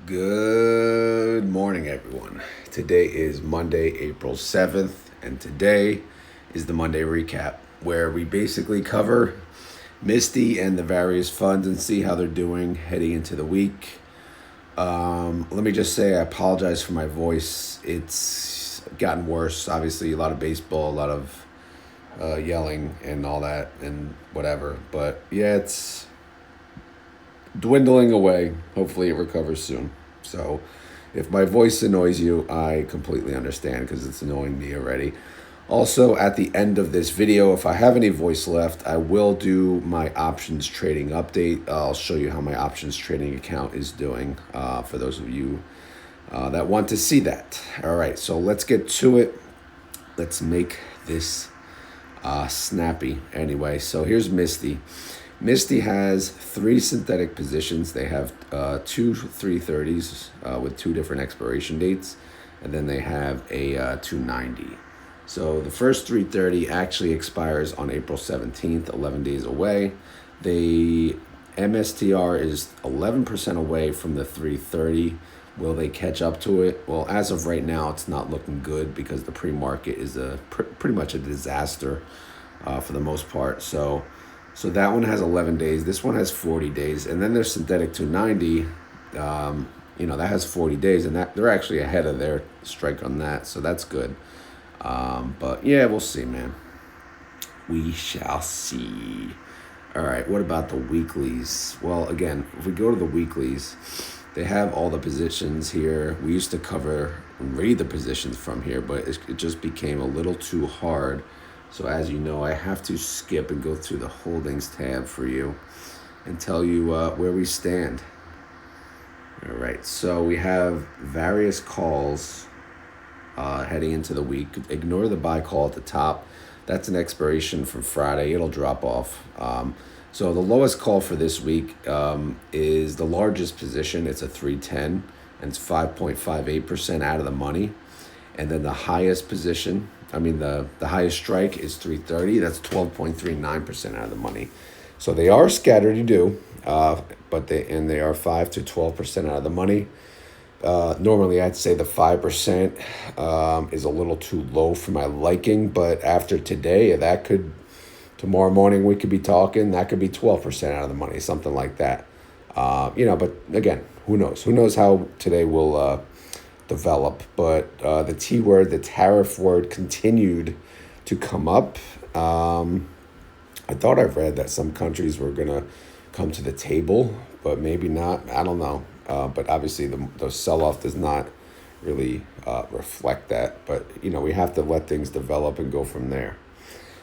Good morning, everyone. Today is Monday, April 7th, and today is the Monday recap where we basically cover MISTY and the various funds and see how they're doing heading into the week. Let me just say I apologize for my voice. It's gotten worse. Obviously, a lot of baseball, a lot of yelling and all that and whatever. But yeah, it's dwindling away. Hopefully, it recovers soon. So, if my voice annoys you, I completely understand because it's annoying me already. Also, at the end of this video, if I have any voice left, I will do my options trading update. I'll show you how my options trading account is doing for those of you that want to see that. All right, so let's get to it. Let's make this snappy anyway. So here's MISTY. MISTY has 3 synthetic positions. They have 2 330s with 2 different expiration dates, and then they have a 290. So the first 330 actually expires on April 17th, 11 days away. The MSTR is 11% away from the 330. Will they catch up to it? Well, as of right now, it's not looking good because the pre-market is pretty much a disaster for the most part. So that one has 11 days. This one has 40 days. And then there's synthetic 290. That has 40 days, and that they're actually ahead of their strike on that. So that's good. But yeah, we'll see, man. We shall see. All right, what about the weeklies? Well, again, if we go to the weeklies, they have all the positions here. We used to cover and read the positions from here, but it just became a little too hard. So as you know, I have to skip and go through the holdings tab for you and tell you where we stand. All right, so we have various calls heading into the week. Ignore the buy call at the top. That's an expiration from Friday. It'll drop off. So the lowest call for this week is the largest position. It's a 310, and it's 5.58% out of the money. And then the highest position, the highest strike is 330. That's 12.39% out of the money. So they are scattered, you do, but they are 5 to 12% out of the money. Normally, I'd say the 5% is a little too low for my liking, but after today, tomorrow morning we could be talking, that could be 12% out of the money, something like that. But again, who knows? Who knows how today will develop? But the T word, the tariff word, continued to come up. I thought I read that some countries were going to come to the table, but maybe not. I don't know. But obviously the sell-off does not really reflect that. But, we have to let things develop and go from there.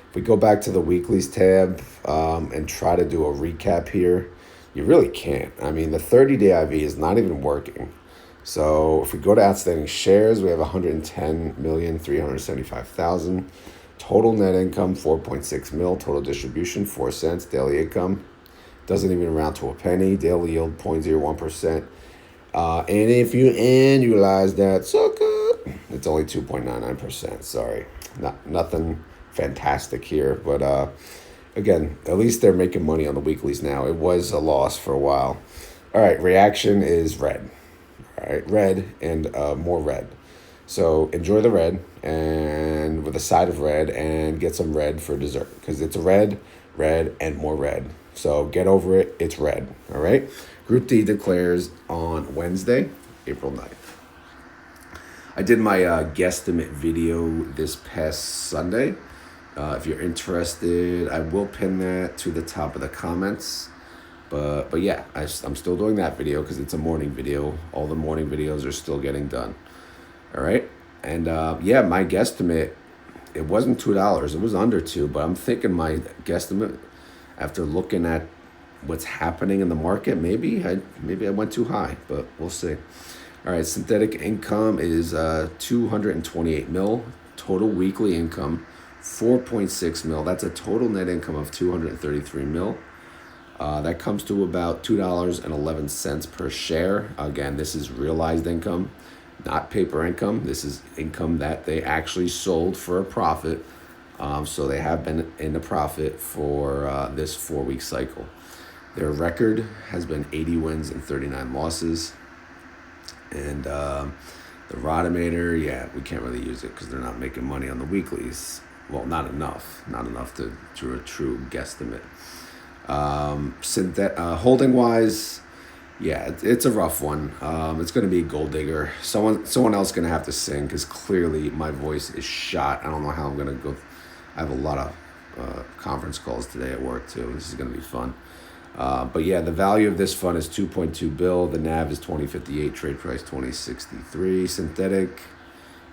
If we go back to the weeklies tab and try to do a recap here, you really can't. The 30-day IV is not even working. So if we go to outstanding shares, we have 110,375,000. Total net income, 4.6 mil. Total distribution, 4 cents. Daily income doesn't even round to a penny. Daily yield, 0.01%. And if you annualize that sucker, it's only 2.99%. Sorry, nothing fantastic here. But again, at least they're making money on the weeklies now. It was a loss for a while. All right, reaction is red. All right, red and more red. So enjoy the red and with a side of red and get some red for dessert because it's a red, and more red. So get over it. It's red. All right. Group D declares on Wednesday, April 9th. I did my guesstimate video this past Sunday. If you're interested, I will pin that to the top of the comments. But yeah, I'm still doing that video because it's a morning video. All the morning videos are still getting done. All right. And my guesstimate, it wasn't $2. It was under $2. But I'm thinking my guesstimate, after looking at what's happening in the market, maybe I went too high, but we'll see. All right, synthetic income is 228 mil. Total weekly income, 4.6 mil. That's a total net income of 233 mil. That comes to about $2.11 per share. Again, this is realized income, not paper income. This is income that they actually sold for a profit. So they have been in the profit for this 4-week cycle. Their record has been 80 wins and 39 losses. And the Rotomator, yeah, we can't really use it because they're not making money on the weeklies. Well, not enough to do a true guesstimate. Holding wise, yeah, it's a rough one. It's going to be Gold Digger. Someone else going to have to sing because clearly my voice is shot. I don't know how I'm going to go. I have a lot of conference calls today at work too. This is going to be fun. But yeah, the value of this fund is 2.2 bill. The NAV is 2058. Trade price 2063. Synthetic,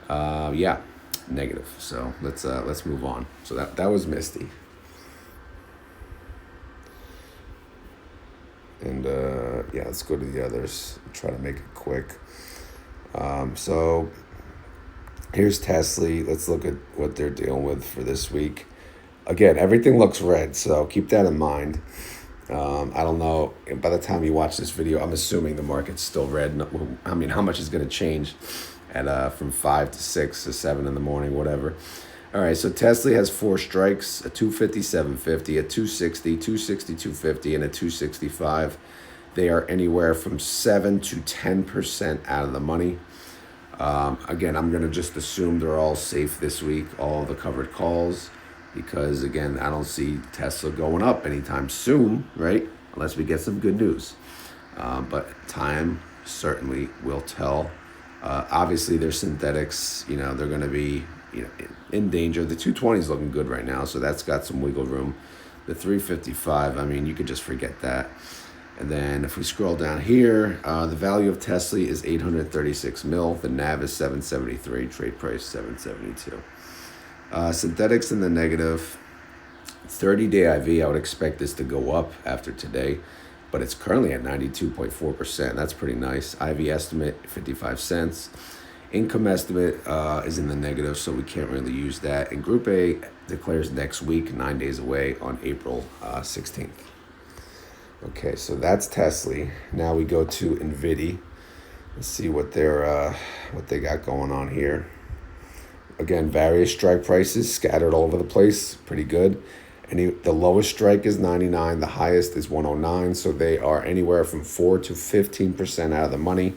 yeah, negative. So let's move on. So that was MISTY. And yeah, let's go to the others. Try to make it quick. So here's TSLY. Let's look at what they're dealing with for this week. Again, everything looks red, so keep that in mind. I don't know. By the time you watch this video, I'm assuming the market's still red. I mean, how much is going to change at from 5 to 6 to 7 in the morning, whatever. All right, so TSLY has 4 strikes, a 250, 750, a 260, 260, 250, and a 265. They are anywhere from 7 to 10% out of the money. Again, I'm going to just assume they're all safe this week, all the covered calls, because, again, I don't see Tesla going up anytime soon, right? Unless we get some good news. But time certainly will tell. Obviously, their synthetics, they're going to be in danger. The 220 is looking good right now, so that's got some wiggle room. The 355, I mean, you could just forget that. And then if we scroll down here, the value of TSLY is 836 mil. The NAV is 773. Trade price 772. Synthetics in the negative. 30-day IV, I would expect this to go up after today, but it's currently at 92.4%. That's pretty nice. IV estimate 55 cents. Income estimate is in the negative, so we can't really use that. And Group A declares next week, 9 days away, on April 16th. Okay, so that's TSLY. Now we go to NVDY. Let's see what they got going on here. Again, various strike prices scattered all over the place. Pretty good. The lowest strike is 99. The highest is 109. So they are anywhere from 4 to 15% out of the money.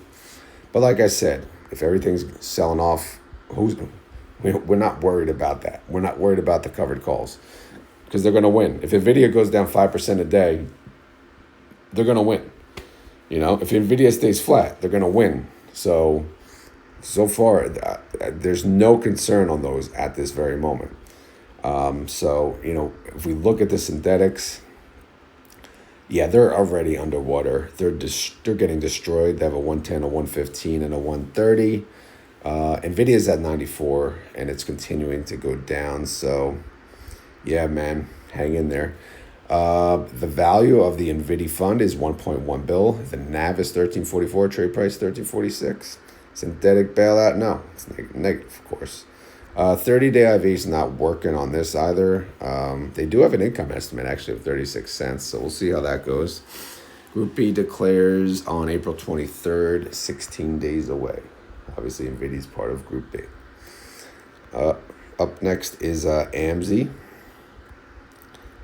But like I said, if everything's selling off, we're not worried about that. We're not worried about the covered calls because they're going to win. If Nvidia goes down 5% a day, they're going to win. If Nvidia stays flat, they're going to win. So far, there's no concern on those at this very moment. If we look at the synthetics, yeah, they're already underwater. They're getting destroyed. They have a 110, a 115, and a 130. Nvidia's at 94, and it's continuing to go down. So, yeah, man, hang in there. The value of the NVDY fund is 1.1 bill. The NAV is 1344. Trade price 1346. Synthetic bailout? No, it's negative, of course. 30-day IV is not working on this either. They do have an income estimate, actually, of 36 cents, so we'll see how that goes. Group B declares on April 23rd, 16 days away. Obviously, NVIDIA is part of Group B. Up next is AMZY.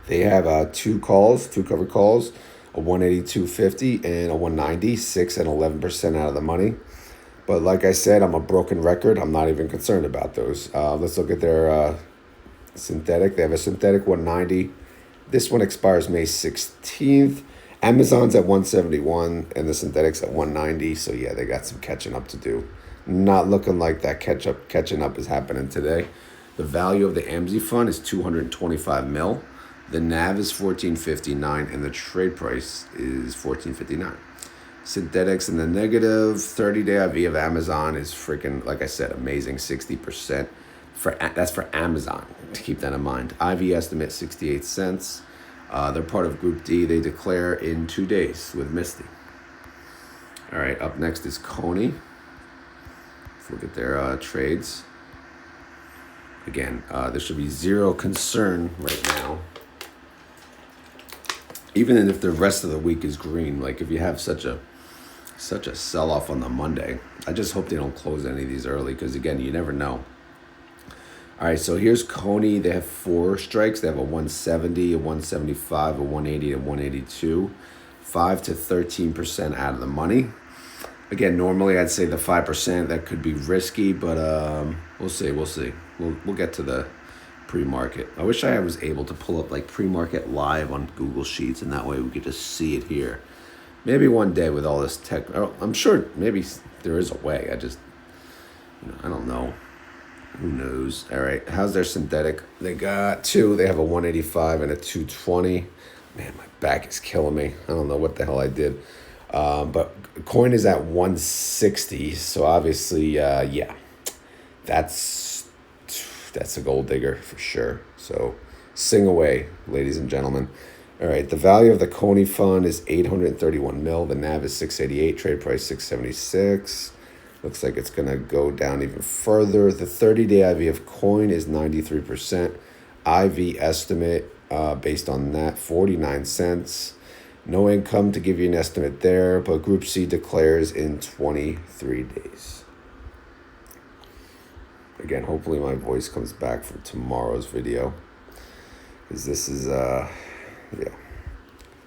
They have 2 covered calls, a 182.50 and a 190, 6 and 11% out of the money. But like I said, I'm a broken record. I'm not even concerned about those. Let's look at their synthetic. They have a synthetic 190. This one expires May 16th. Amazon's at 171 and the synthetic's at 190. So yeah, they got some catching up to do. Not looking like that catching up is happening today. The value of the AMZY fund is 225 mil. The NAV is 1459 and the trade price is 1459. Synthetics in the negative. 30-day IV of Amazon is freaking, like I said, amazing, 60%. That's for Amazon, to keep that in mind. IV estimate 68 cents. They're part of Group D. They declare in 2 days with MISTY. All right, up next is CONY. Let's look at their trades. Again, there should be zero concern right now. Even if the rest of the week is green, like if you have such a sell-off on the Monday, I just hope they don't close any of these early because, again, you never know. All right, so here's CONY. They have 4 strikes. They have a 170, a 175, a 180, and 182. 5 to 13% out of the money. Again, normally I'd say the 5%, that could be risky, but we'll see. We'll get to the pre-market. I wish I was able to pull up like pre-market live on Google Sheets, and that way we could just see it here. Maybe one day with all this tech, I'm sure maybe there is a way. I just, I don't know. Who knows? All right, how's their synthetic? They got two. They have a 185 and a 220. Man, my back is killing me. I don't know what the hell I did. But coin is at 160, so obviously, yeah, that's a gold digger for sure. So sing away, ladies and gentlemen. All right, the value of the CONY fund is 831 mil. The NAV is 688. Trade price 676. Looks like it's gonna go down even further. The 30-day IV of coin is 93%. IV estimate based on that 49 cents. No income to give you an estimate there, but Group C declares in 23 days. Again, hopefully my voice comes back from tomorrow's video, because this is,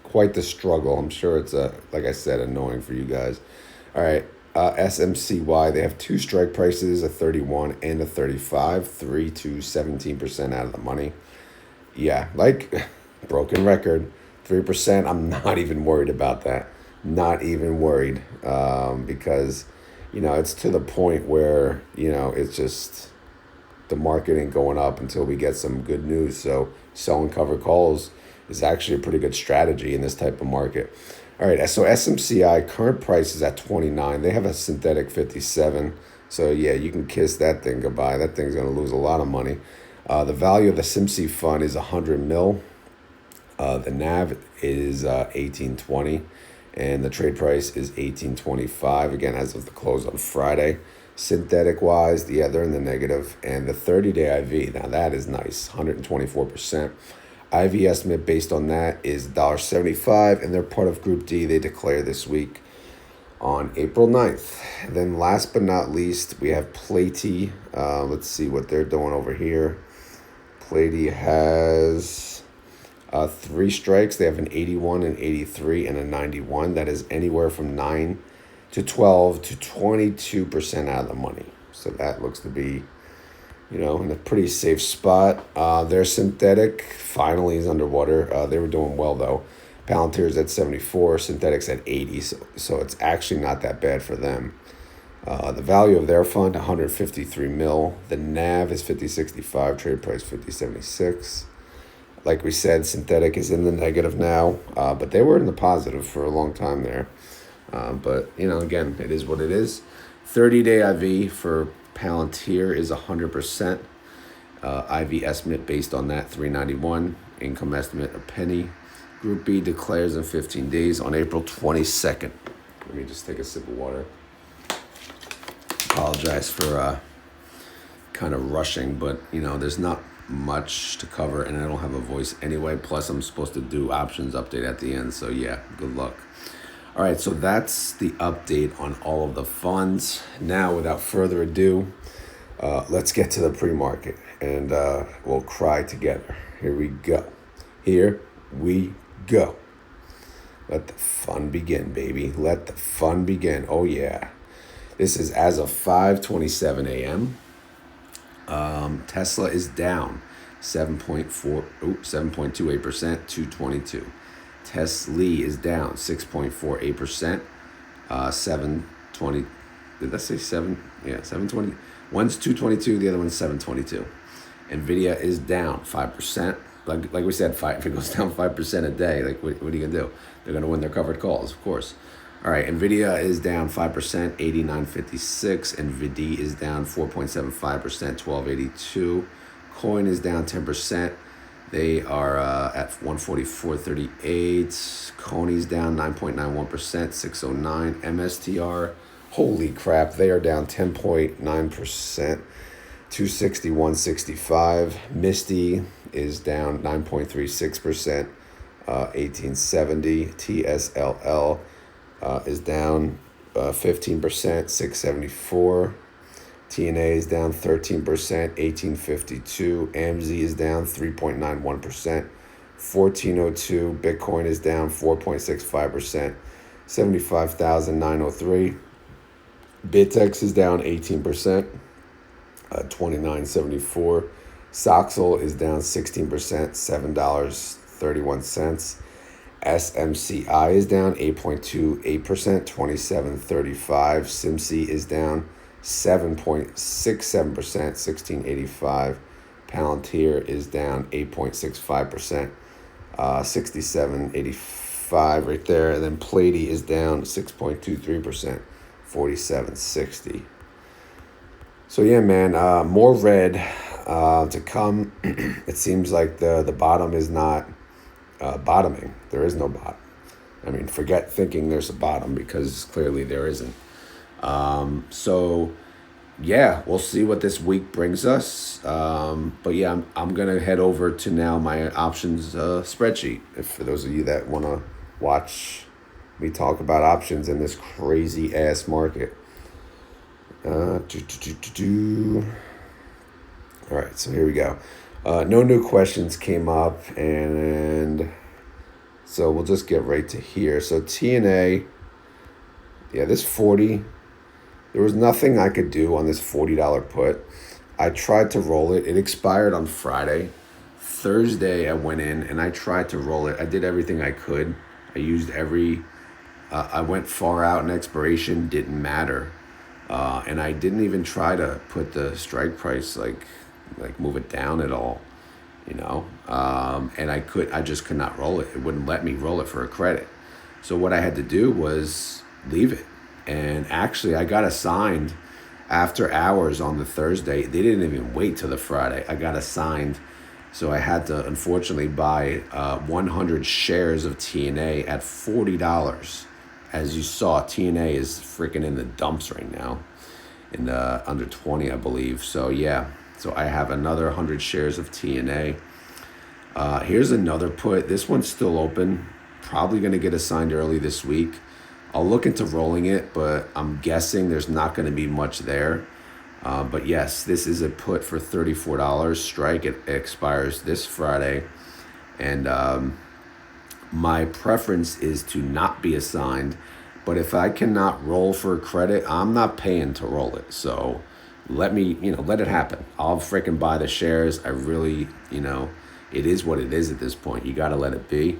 quite the struggle. I'm sure it's, like I said, annoying for you guys. All right, SMCY, they have two strike prices, a 31 and a 35, 3 to 17% out of the money. Yeah, like broken record. 3%, I'm not even worried about that. Not even worried, because, it's to the point where, it's just the market ain't going up until we get some good news. So selling covered calls is actually a pretty good strategy in this type of market. All right, so SMCI, current price is at 29. They have a synthetic 57. So, yeah, you can kiss that thing goodbye. That thing's going to lose a lot of money. The value of the SMCY fund is 100 mil. The NAV is 1820, and the trade price is 1825. Again, as of the close on Friday. Synthetic wise, yeah, they're in the negative. And the 30-day IV, now that is nice, 124%. IV estimate based on that is $1.75, and they're part of Group D. They declare this week on April 9th. And then last but not least, we have Platey. Let's see what they're doing over here. Platey has 3 strikes. They have an 81, an 83, and a 91. That is anywhere from 9 to 12 to 22% out of the money. So that looks to be, in a pretty safe spot. Their synthetic finally is underwater. They were doing well, though. Palantir's at 74, synthetics at 80, so it's actually not that bad for them. The value of their fund, 153 mil. The NAV is 5065, trade price 5076. Like we said, synthetic is in the negative now, but they were in the positive for a long time there. But, again, it is what it is. 30-day IV for Palantir is 100%. IV estimate based on that, 391. Income estimate, a penny. Group B declares in 15 days on April 22nd. Let me just take a sip of water. Apologize for kind of rushing, but, there's not much to cover, and I don't have a voice anyway. Plus, I'm supposed to do options update at the end, so yeah, good luck. All right, so that's the update on all of the funds. Now, without further ado, let's get to the pre-market, and we'll cry together. Here we go. Here we go. Let the fun begin, baby. Let the fun begin. Oh, yeah. This is as of 5:27 a.m. Tesla is down 7.28%, 222. TSLY is down 6.48%, 720. Did I say 7? Yeah, 720. One's 222, the other one's 722. Nvidia is down 5%. Like we said, if it goes down 5% a day, like what are you gonna do? They're gonna win their covered calls, of course. All right, Nvidia is down 5%, 89.56. NVDY is down 4.75%, 12.82. Coin is down 10%. They are at 144.38. CONY's down 9.91%, 609. MSTR, holy crap, they are down 10.9%, 261.65. MISTY is down 9.36%, 1870. TSLY is down 15%, 674. TNA is down 13%, 1852. AMZY is down 3.91%, 1402. Bitcoin is down 4.65%, 75,903. Bitex is down 18%, 29.74. Soxel is down 16%, $7.31. SMCY is down 8.28%, 27.35. SMCY is down 7.67%, 16.85. Palantir is down 8.65%, 67.85 right there. And then Platey is down 6.23%, 47.60. So yeah, man, more red to come. It seems like the bottom is not bottoming. There is no bottom. I mean, forget thinking there's a bottom, because clearly there isn't. So yeah, we'll see what this week brings us. But yeah, I'm gonna head over to now my options spreadsheet. If for those of you that want to watch me talk about options in this crazy ass market. All right, so here we go. No new questions came up, and so we'll just get right to here. So TNA, yeah, this 40. There was nothing I could do on this $40 put. I tried to roll it. It expired on Friday. Thursday, I went in and I tried to roll it. I did everything I could. I used I went far out in expiration, didn't matter. And I didn't even try to put the strike price, like move it down at all, and I just could not roll it. It wouldn't let me roll it for a credit. So what I had to do was leave it. And actually, I got assigned after hours on the Thursday. They didn't even wait till the Friday. I got assigned. So I had to, unfortunately, buy 100 shares of TNA at $40. As you saw, TNA is freaking in the dumps right now, in the under 20, I believe. So yeah, so I have another 100 shares of TNA. Here's another put. This one's still open. Probably going to get assigned early this week. I'll look into rolling it, but I'm guessing there's not going to be much there. But yes, this is a put for $34 strike. It expires this Friday. And my preference is to not be assigned. But if I cannot roll for a credit, I'm not paying to roll it. So let it happen. I'll freaking buy the shares. I really, it is what it is at this point. You got to let it be.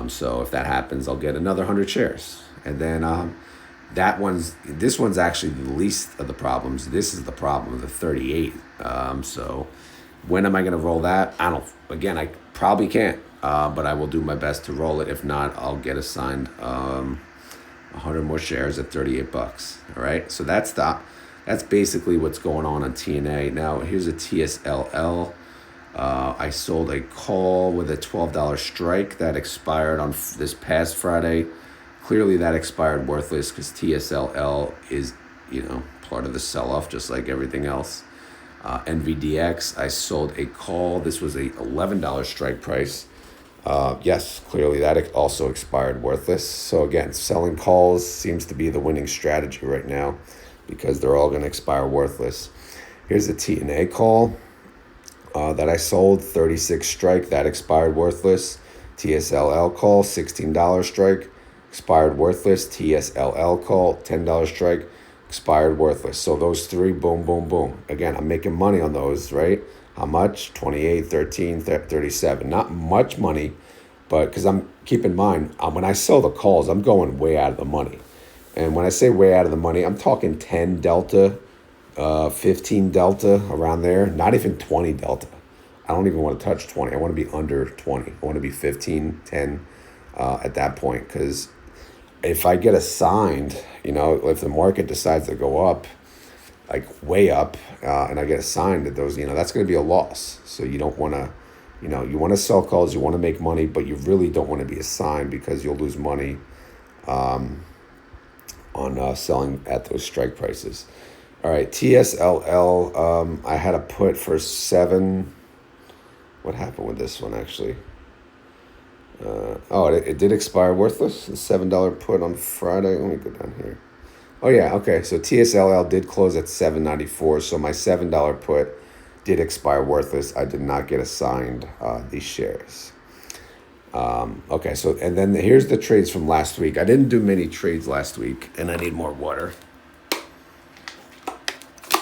So if that happens, I'll get another 100 shares. And then this one's actually the least of the problems. This is the problem, the 38. So when am I going to roll that? I probably can't, but I will do my best to roll it. If not, I'll get assigned 100 more shares at $38. All right. So that's basically what's going on TNA. Now here's a TSLL. I sold a call with a $12 strike that expired on this past Friday. Clearly that expired worthless, because TSLL is, part of the sell-off, just like everything else. NVDX, I sold a call. This was a $11 strike price. Yes, clearly that also expired worthless. So again, selling calls seems to be the winning strategy right now, because they're all going to expire worthless. Here's a TNA call that I sold, 36 strike, that expired worthless. TSLL call, $16 strike, expired worthless. TSLL call, $10 strike, expired worthless. So those three, boom, boom, boom. Again, I'm making money on those, right? How much? 28, 13, 37. Not much money, but because keep in mind, when I sell the calls, I'm going way out of the money. And when I say way out of the money, I'm talking 10 delta, 15 delta, around there. Not even 20 delta. I don't even want to touch 20. I want to be under 20. I want to be 15, 10 at that point. Because if I get assigned, if the market decides to go up, like way up, and I get assigned at those, that's going to be a loss. So you don't want to, you want to sell calls, you want to make money, but you really don't want to be assigned, because you'll lose money on selling at those strike prices. All right, TSLL, I had a put for 7. What happened with this one, actually? It did expire worthless. A $7 put on Friday. Let me go down here. Oh, yeah, okay. So TSLL did close at $7.94. So my $7 put did expire worthless. I did not get assigned these shares. Okay, so and then here's the trades from last week. I didn't do many trades last week, and I need more water.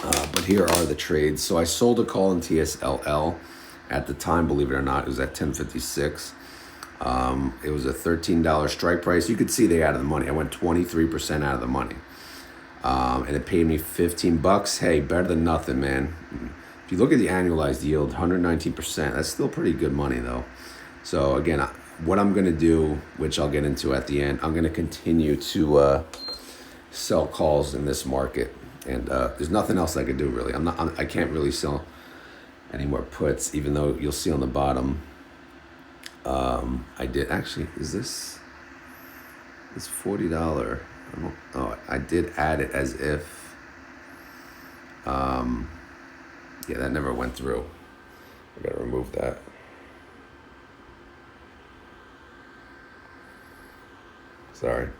But here are the trades. So I sold a call in TSLL at the time, believe it or not. It was at 10.56. It was a $13 strike price. You could see they out of the money. I went 23% out of the money. And it paid me $15. Hey, better than nothing, man. If you look at the annualized yield, 119%. That's still pretty good money, though. So again, what I'm going to do, which I'll get into at the end, I'm going to continue to sell calls in this market. And there's nothing else I could do, really. I can't really sell any more puts, even though you'll see on the bottom. I did actually. Is this $40? I did add it as if. Yeah, that never went through. I gotta remove that. Sorry.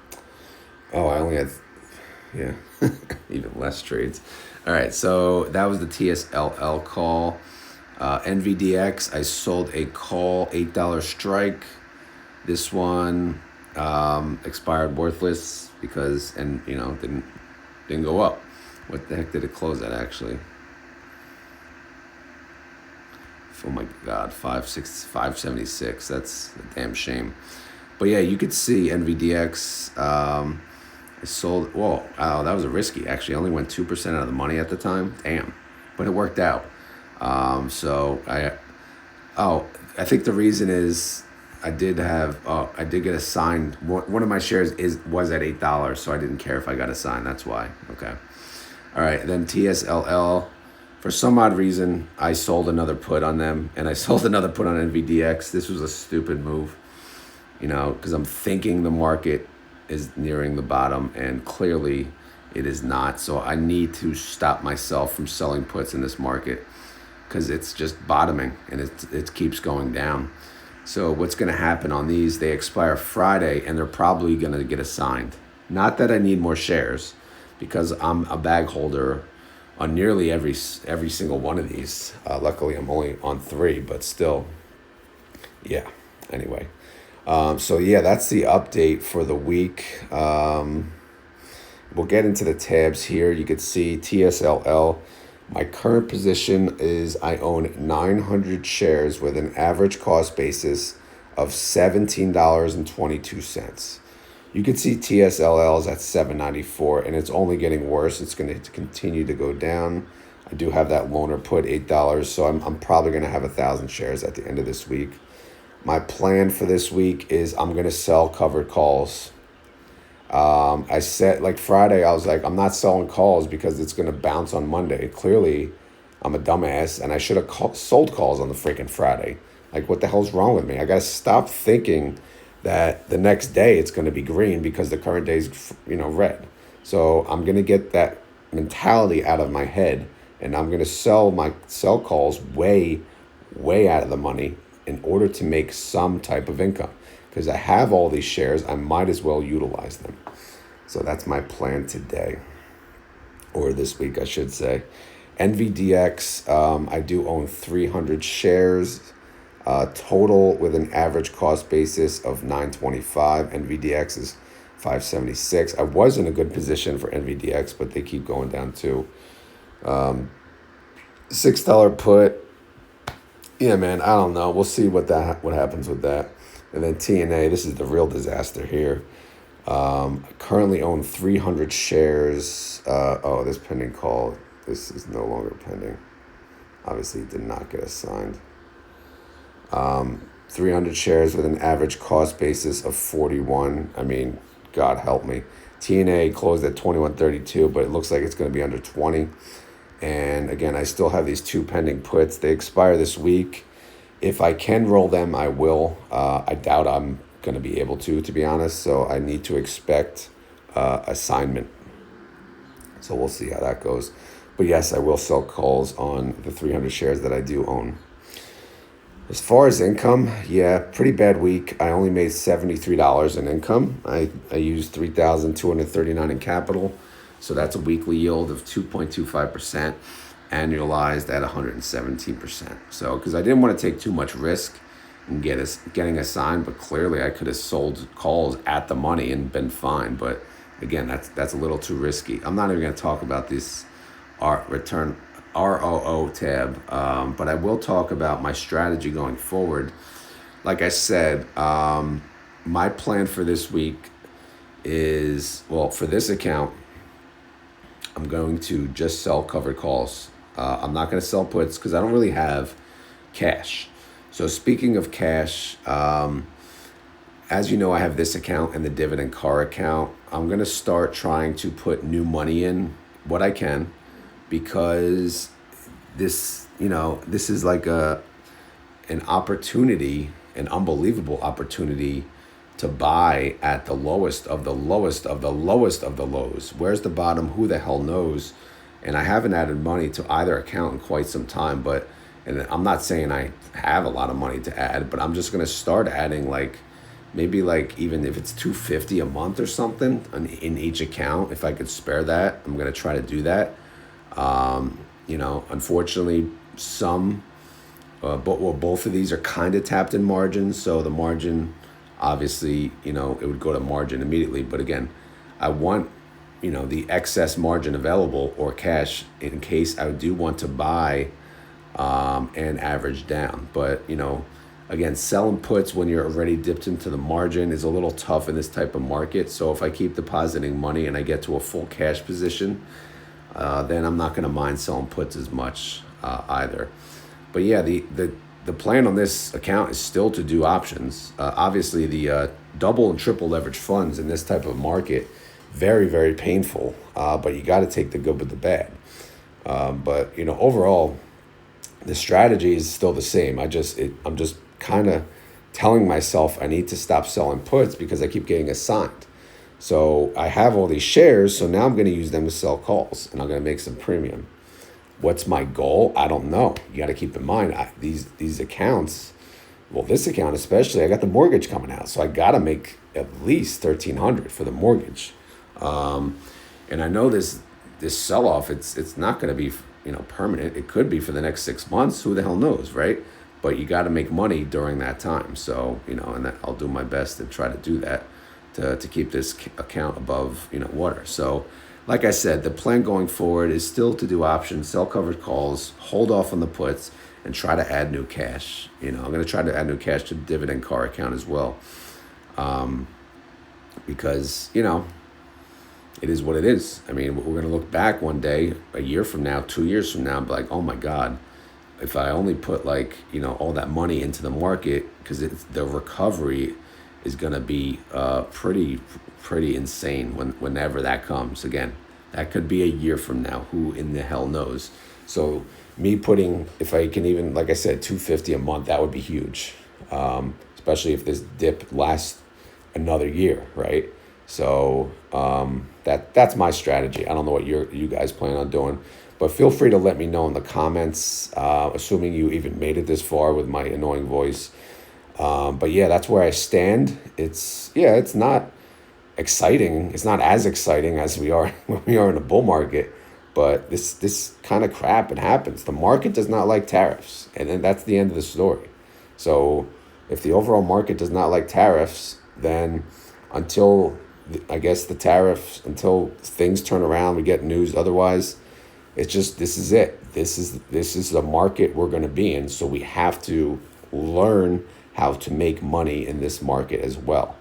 Oh, I only had, yeah, even less trades. All right, so that was the TSLL call. NVDX, I sold a call, $8 strike. This one expired worthless because, and you know, didn't go up. What the heck did it close at actually? Oh my God, 576. That's a damn shame. But yeah, you could see NVDX. I sold. Whoa, wow, that was a risky. Actually, I only went 2% out of the money at the time. Damn, but it worked out. So I think the reason is I did get assigned. One of my shares was at $8, so I didn't care if I got assigned. That's why. Okay. All right. Then TSLL. For some odd reason, I sold another put on them, and I sold another put on NVDX. This was a stupid move, you know, because I'm thinking the market is nearing the bottom, and clearly it is not. So I need to stop myself from selling puts in this market because it's just bottoming, and it keeps going down. So what's going to happen on these, they expire Friday, and they're probably going to get assigned. Not that I need more shares, because I'm a bag holder on nearly every single one of these. Luckily, I'm only on 3, but still, yeah. Anyway, so yeah, that's the update for the week. We'll get into the tabs here. You can see TSLL. My current position is I own 900 shares with an average cost basis of $17.22. You can see TSLL is at $7.94, and it's only getting worse. It's going to continue to go down. I do have that loaner put, $8, so I'm probably going to have 1,000 shares at the end of this week. My plan for this week is I'm going to sell covered calls. I said, like Friday, I was like, I'm not selling calls because it's going to bounce on Monday. Clearly, I'm a dumbass, and I should have sold calls on the freaking Friday. Like, what the hell's wrong with me? I got to stop thinking that the next day it's going to be green because the current day is, red. So I'm going to get that mentality out of my head, and I'm going to sell calls way out of the money in order to make some type of income. Because I have all these shares, I might as well utilize them. So that's my plan today, or this week, I should say. NVDX, I do own 300 shares. Total with an average cost basis of $9.25. NVDX is $5.76. I was in a good position for NVDX, but they keep going down too. $6 put. Yeah, man, I don't know. We'll see what happens with that. And then TNA, this is the real disaster here. I currently own 300 shares. This pending call. This is no longer pending. Obviously, it did not get assigned. 300 shares with an average cost basis of 41. I mean, God help me. TNA closed at 21.32, but it looks like it's going to be under 20. And again, I still have these 2 pending puts. They expire this week. If I can roll them, I will. I doubt I'm going to be able to be honest. So I need to expect assignment. So we'll see how that goes. But yes, I will sell calls on the 300 shares that I do own. As far as income, yeah, pretty bad week. I only made $73 in income. I used $3,239 in capital. So that's a weekly yield of 2.25%, annualized at 117%. So, because I didn't want to take too much risk and getting assigned, but clearly I could have sold calls at the money and been fine. But again, that's a little too risky. I'm not even going to talk about this return ROO tab. But I will talk about my strategy going forward. Like I said, my plan for this week is, well, for this account, I'm going to just sell covered calls. I'm not going to sell puts because I don't really have cash. So speaking of cash, as you know, I have this account and the dividend car account. I'm going to start trying to put new money in what I can, because this is like an opportunity, an unbelievable opportunity to buy at the lowest of the lowest of the lowest of the lows. Where's the bottom? Who the hell knows? And I haven't added money to either account in quite some time, and I'm not saying I have a lot of money to add, but I'm just going to start adding maybe even if it's $250 a month or something in each account. If I could spare that, I'm going to try to do that. Unfortunately, both of these are kind of tapped in margins. So the margin, obviously, it would go to margin immediately. But again, I want, the excess margin available or cash in case I do want to buy and average down. But, again, selling puts when you're already dipped into the margin is a little tough in this type of market. So if I keep depositing money and I get to a full cash position, then I'm not going to mind selling puts as much either. But yeah, the plan on this account is still to do options. Obviously, the double and triple leverage funds in this type of market, very, very painful. But you got to take the good with the bad. But overall, the strategy is still the same. I'm just kind of telling myself I need to stop selling puts because I keep getting assigned. So I have all these shares, so now I'm going to use them to sell calls, and I'm going to make some premium. What's my goal? I don't know. You got to keep in mind, these accounts, well, this account especially, I got the mortgage coming out, so I got to make at least $1,300 for the mortgage. And I know this sell-off, it's not going to be permanent. It could be for the next 6 months. Who the hell knows, right? But you got to make money during that time. So and I'll do my best to try to do that to keep this account above water. So like I said, the plan going forward is still to do options, sell covered calls, hold off on the puts, and try to add new cash. I'm going to try to add new cash to the dividend car account as well, because it is what it is. I mean, we're going to look back one day, a year from now, 2 years from now, and be like, oh my God, if I only put all that money into the market, because the recovery is going to be pretty insane whenever that comes. Again, that could be a year from now. Who in the hell knows? So me putting, if I can even, like I said, $250 a month, that would be huge, especially if this dip lasts another year, right? So that's my strategy. I don't know what you guys plan on doing, but feel free to let me know in the comments, assuming you even made it this far with my annoying voice. But yeah, that's where I stand. It's not exciting. It's not as exciting as we are when we are in a bull market, but this kind of crap, it happens. The market does not like tariffs, and then that's the end of the story. So if the overall market does not like tariffs, then until things turn around, we get news otherwise, it's just, this is it. This is the market we're going to be in. So we have to learn how to make money in this market as well.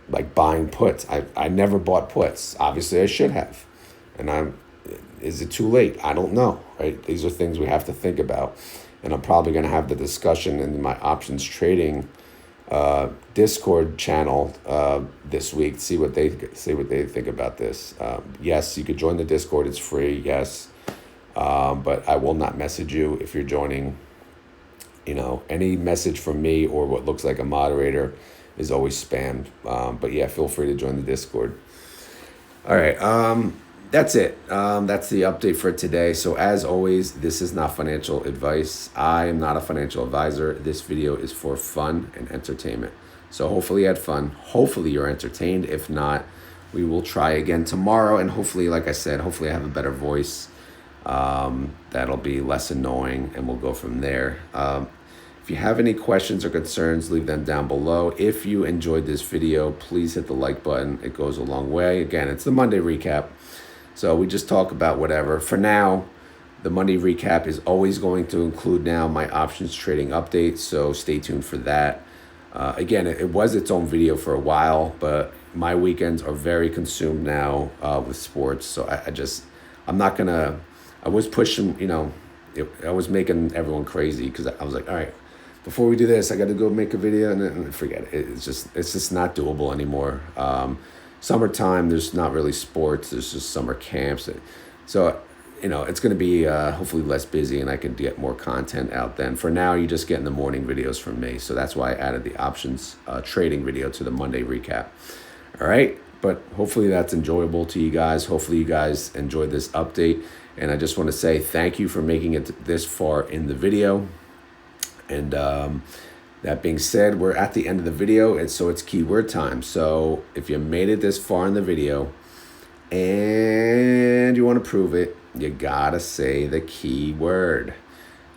Like buying puts. I never bought puts. Obviously I should have. And is it too late? I don't know, right? These are things we have to think about. And I'm probably going to have the discussion in my options trading Discord channel this week. See what they think about this. Yes, you could join the Discord. It's free. Yes, but I will not message you if you're joining. Any message from me or what looks like a moderator is always spammed. But yeah, feel free to join the Discord. All right. That's it. That's the update for today. So as always, this is not financial advice. I am not a financial advisor. This video is for fun and entertainment. So hopefully you had fun. Hopefully you're entertained. If not, we will try again tomorrow. And hopefully, like I said, hopefully I have a better voice. That'll be less annoying, and we'll go from there. If you have any questions or concerns, leave them down below. If you enjoyed this video, please hit the like button. It goes a long way. Again, it's the Monday recap. So we just talk about whatever. For now, the Monday recap is always going to include now my options trading updates, so stay tuned for that. Again, it was its own video for a while, but my weekends are very consumed now with sports. So I'm not gonna. I was pushing, I was making everyone crazy because I was like, all right, before we do this, I got to go make a video, and then forget it. It's just not doable anymore. Summertime, there's not really sports. There's just summer camps, so it's going to be hopefully less busy, and I can get more content out then. For now, you just getting the morning videos from me, so that's why I added the options trading video to the Monday recap. All right, but hopefully that's enjoyable to you guys. Hopefully you guys enjoyed this update, and I just want to say thank you for making it this far in the video. And that being said, we're at the end of the video, and so it's keyword time. So if you made it this far in the video and you want to prove it, you gotta say the keyword.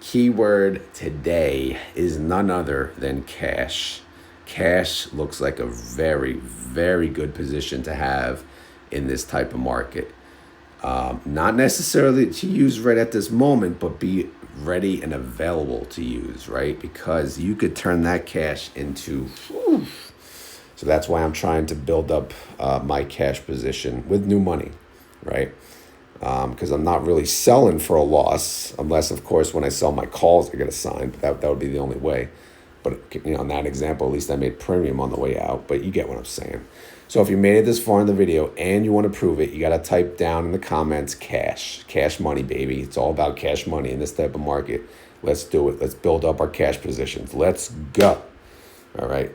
Keyword today is none other than cash. Cash looks like a very, very good position to have in this type of market. Not necessarily to use right at this moment, but be ready and available to use, right? Because you could turn that cash into, so that's why I'm trying to build up my cash position with new money, right? Because I'm not really selling for a loss, unless, of course, when I sell my calls, I get a sign. But that would be the only way. But in that example, at least I made premium on the way out. But you get what I'm saying. So if you made it this far in the video and you want to prove it, you got to type down in the comments cash money, baby. It's all about cash money in this type of market. Let's do it. Let's build up our cash positions. Let's go. All right.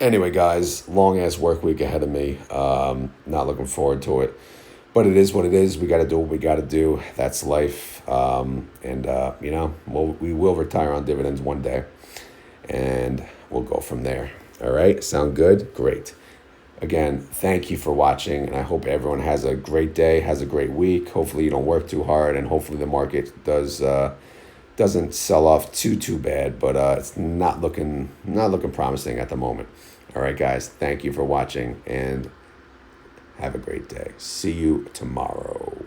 Anyway, guys, long ass work week ahead of me. Not looking forward to it, but it is what it is. We got to do what we got to do. That's life. We will retire on dividends one day, and we'll go from there. All right. Sound good? Great. Again, thank you for watching, and I hope everyone has a great day, has a great week. Hopefully you don't work too hard, and hopefully the market doesn't sell off too bad, but it's not looking promising at the moment. All right, guys, thank you for watching, and have a great day. See you tomorrow.